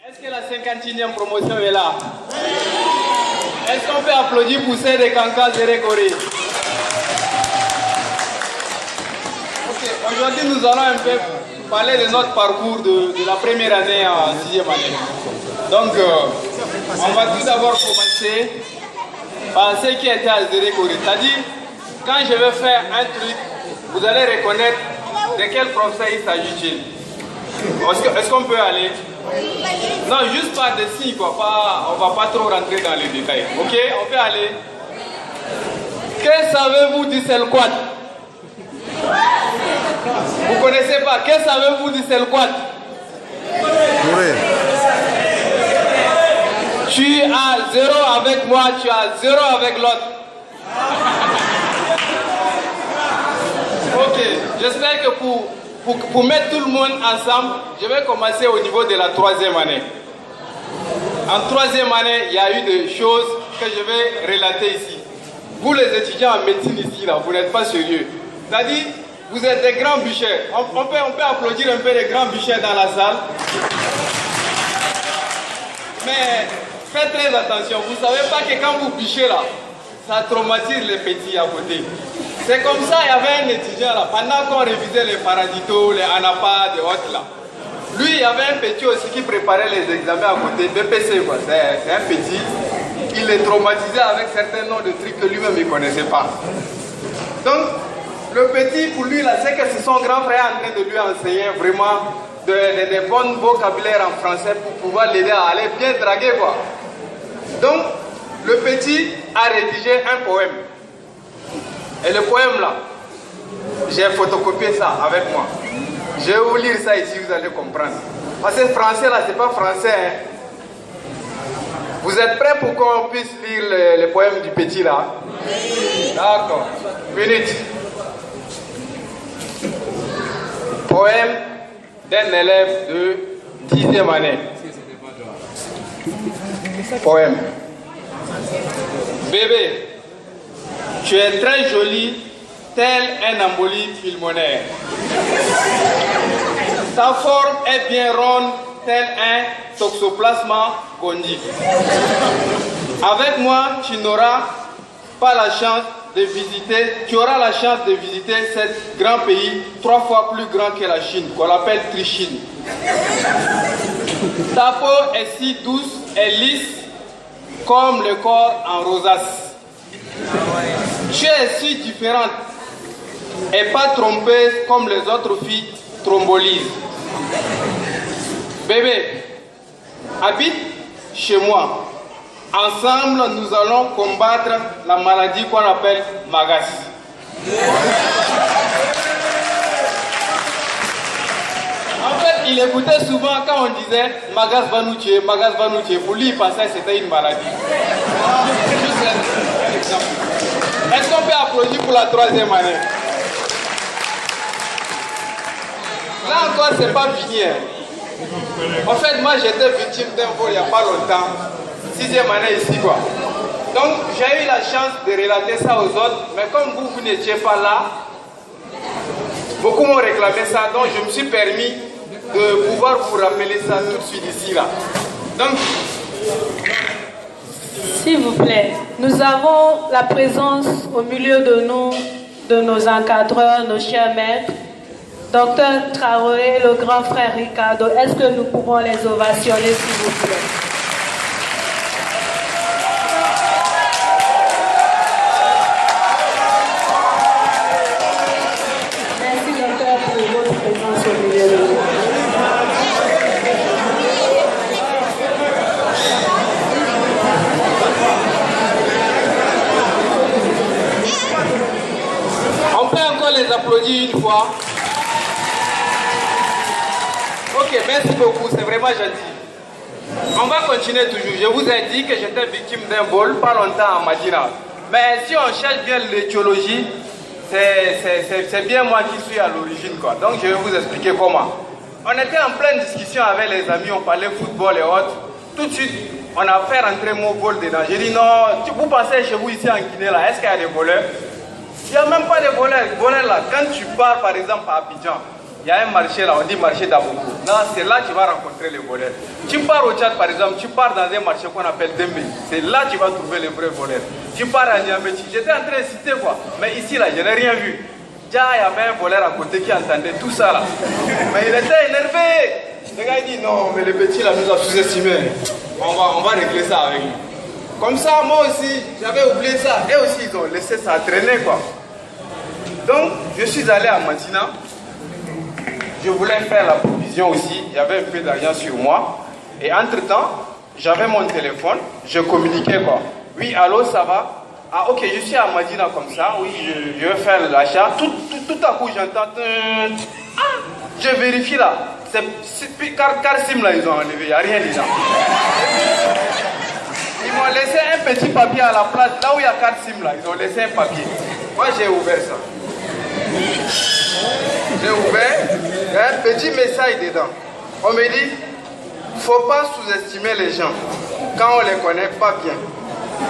Est-ce que la 51e promotion est là? Est-ce qu'on peut applaudir pour ces de Kanka Zérékoré? Aujourd'hui, nous allons un peu parler de notre parcours de la première année en 6e année. Donc, on va tout d'abord commencer par ce qui était à Zérékoré. C'est-à-dire, quand je vais faire un truc, vous allez reconnaître de quel professeur il s'agit-il. Est-ce qu'on peut aller? Non, juste par des signes, quoi. On ne va pas trop rentrer dans les détails. Ok, on peut aller. Que savez-vous du Selquat? Vous ne connaissez pas? Que savez-vous du Selquat? Oui. Tu as 0 avec moi, tu as 0 avec l'autre. Ok, j'espère que pour mettre tout le monde ensemble, je vais commencer au niveau de la 3e année. En 3e année, il y a eu des choses que je vais relater ici. Vous les étudiants en médecine ici, là, vous n'êtes pas sérieux. C'est-à-dire, vous êtes des grands bûchers. On peut applaudir un peu les grands bûchers dans la salle. Mais faites très attention. Vous ne savez pas que quand vous bûchez là, ça traumatise les petits à côté. C'est comme ça, il y avait un étudiant là, pendant qu'on révisait les paraditos, les anapas, et autres là. Lui, il y avait un petit aussi qui préparait les examens à côté, BPC quoi, c'est un petit. Il les traumatisait avec certains noms de trucs que lui-même il ne connaissait pas. Donc, le petit, pour lui là, c'est que c'est son grand frère en train de lui enseigner vraiment des bons vocabulaires en français pour pouvoir l'aider à aller bien draguer quoi. Donc, le petit a rédigé un poème. Et le poème là, j'ai photocopié ça avec moi. Je vais vous lire ça ici, vous allez comprendre. Parce que français là, c'est pas français. Hein. Vous êtes prêts pour qu'on puisse lire le poème du petit là? Oui. D'accord. Minute. Poème d'un élève de 10e année. Poème. Bébé. Tu es très jolie, tel un embolie pulmonaire. Ta forme est bien ronde, tel un toxoplasma gondii. Avec moi, tu n'auras pas la chance de visiter, tu auras la chance de visiter ce grand pays 3 fois plus grand que la Chine, qu'on appelle Trichine. Ta peau est si douce et lisse comme le corps en rosace. Tu es si différente et pas trompeuse comme les autres filles trombolisent. Bébé, habite chez moi. Ensemble, nous allons combattre la maladie qu'on appelle Magas. En fait, il écoutait souvent quand on disait Magas va nous tuer, Magas va nous tuer. Pour lui, il pensait que c'était une maladie. Est-ce qu'on peut applaudir pour la 3e année? Là encore, c'est pas fini. En fait, moi, j'étais victime d'un vol il n'y a pas longtemps. 6e année ici, quoi. Donc, j'ai eu la chance de relater ça aux autres. Mais comme vous n'étiez pas là, beaucoup m'ont réclamé ça. Donc, je me suis permis de pouvoir vous rappeler ça tout de suite ici, là. Donc... S'il vous plaît, nous avons la présence au milieu de nous, de nos encadreurs, nos chers maîtres, Docteur Traoré, le grand frère Ricardo. Est-ce que nous pouvons les ovationner, s'il vous plaît? Merci, docteur, pour votre présence au milieu de nous. Les applaudir une fois. Ok, merci beaucoup, c'est vraiment gentil. On va continuer toujours. Je vous ai dit que j'étais victime d'un vol pas longtemps en Madina. Mais si on cherche bien l'étiologie, c'est bien moi qui suis à l'origine, quoi. Donc je vais vous expliquer comment. On était en pleine discussion avec les amis, on parlait football et autres. Tout de suite, on a fait rentrer mon vol dedans. J'ai dit non, vous pensez chez vous ici en Guinée là, est-ce qu'il y a des voleurs? Il n'y a même pas de voleurs là. Quand tu pars par exemple à Abidjan, Il y a un marché là, on dit marché d'Aboko. Là, c'est là que tu vas rencontrer les voleurs. Tu pars au Tchad par exemple, tu pars dans un marché qu'on appelle Dembe. C'est là que tu vas trouver les vrais voleurs. Tu pars à Niamey, j'étais en train de citer quoi. Mais ici là, je n'ai rien vu. Déjà, il y avait un voleur à côté qui entendait tout ça là. Mais il était énervé. Le gars il dit non, mais le petit là nous a sous-estimé. On va régler ça avec lui. Comme ça, moi aussi, j'avais oublié ça. Et aussi, ils ont laissé ça traîner quoi. Donc, je suis allé à Madina. Je voulais faire la provision aussi. Il y avait un peu d'argent sur moi. Et entre-temps, j'avais mon téléphone. Je communiquais quoi. Oui, allô, ça va? Ah, ok, je suis à Madina comme ça. Oui, je vais faire l'achat. Tout à coup, j'entends. Ah, je vérifie là. Car SIM là, ils ont enlevé. Il n'y a rien dedans. Ils m'ont laissé un petit papier à la place. Là où il y a carte SIM là, ils ont laissé un papier. Moi, j'ai ouvert ça. J'ai ouvert, il y a un petit message dedans. On me dit, faut pas sous-estimer les gens quand on les connaît pas bien.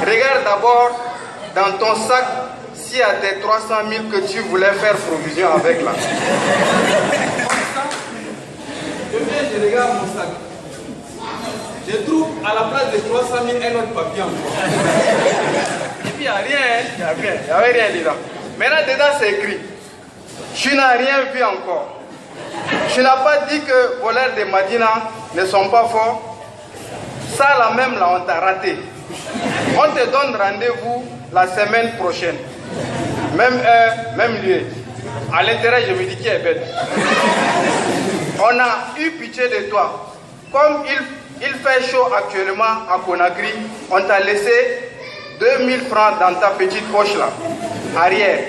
Regarde d'abord dans ton sac s'il y a tes 300 000 que tu voulais faire provision avec là. Je viens, je regarde mon sac. Je trouve à la place de 300 000 un autre papier encore. Et puis il n'y a rien, il n'y avait rien dedans. Maintenant dedans c'est écrit. Tu n'as rien vu encore. Tu n'as pas dit que voleurs de Madina ne sont pas forts. Ça là même là on t'a raté. On te donne rendez-vous la semaine prochaine. Même heure, même lieu. À l'intérieur je me dis qui est bête. On a eu pitié de toi. Comme il fait chaud actuellement à Conakry, on t'a laissé 2000 francs dans ta petite poche là, arrière.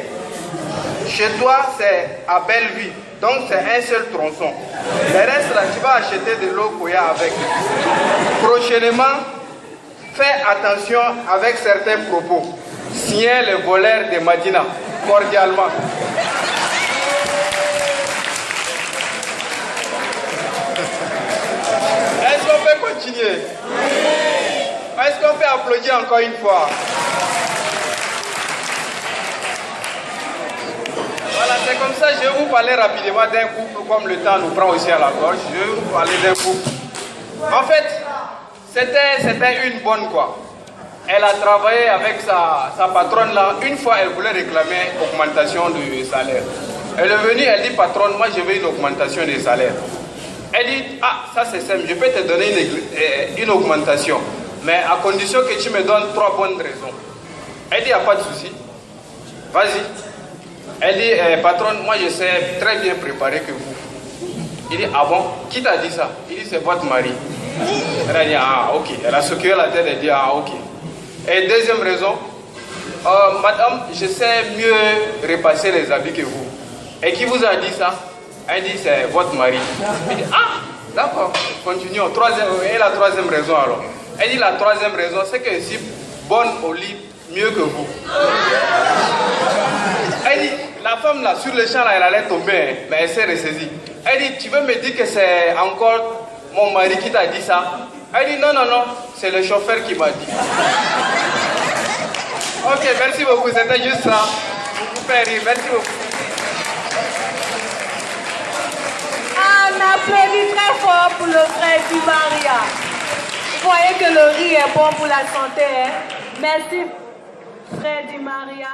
Chez toi, c'est à Belleville, donc c'est un seul tronçon. Le reste là, tu vas acheter de l'eau Koya avec. Prochainement, fais attention avec certains propos. Signé les voleurs de Madina, cordialement. Est-ce qu'on peut continuer? Est-ce qu'on peut applaudir encore une fois? Voilà, c'est comme ça, je vais vous parler rapidement d'un couple, comme le temps nous prend aussi à la gorge. Je vais vous parler d'un couple. En fait, c'était une bonne quoi. Elle a travaillé avec sa patronne là. Une fois, elle voulait réclamer une augmentation de salaire. Elle est venue, elle dit, patronne, moi je veux une augmentation de salaire. Elle dit, ah, ça c'est simple, je peux te donner une augmentation, mais à condition que tu me donnes 3 bonnes raisons. Elle dit, il n'y a pas de souci. Vas-y. Elle dit, patronne, moi je sais très bien préparer que vous. Il dit, ah bon? Qui t'a dit ça? Il dit, c'est votre mari. Elle a dit, ah ok. Elle a secoué la tête, elle dit, ah ok. Et deuxième raison, madame, je sais mieux repasser les habits que vous. Et qui vous a dit ça? Elle dit, c'est votre mari. Il dit, ah, d'accord, continuons. Et la troisième raison alors? Elle dit, la troisième raison, c'est que je suis bonne au lit mieux que vous. Elle dit, la femme là, sur le champ là, elle allait tomber, mais elle s'est ressaisie. Elle dit, tu veux me dire que c'est encore mon mari qui t'a dit ça? Elle dit, non, non, non, c'est le chauffeur qui m'a dit. Ok, merci beaucoup, c'était juste ça. Vous pouvez rire, merci beaucoup. On applaudit très fort pour le frère Di Maria. Vous voyez que le riz est bon pour la santé. Hein? Merci, frère Di Maria.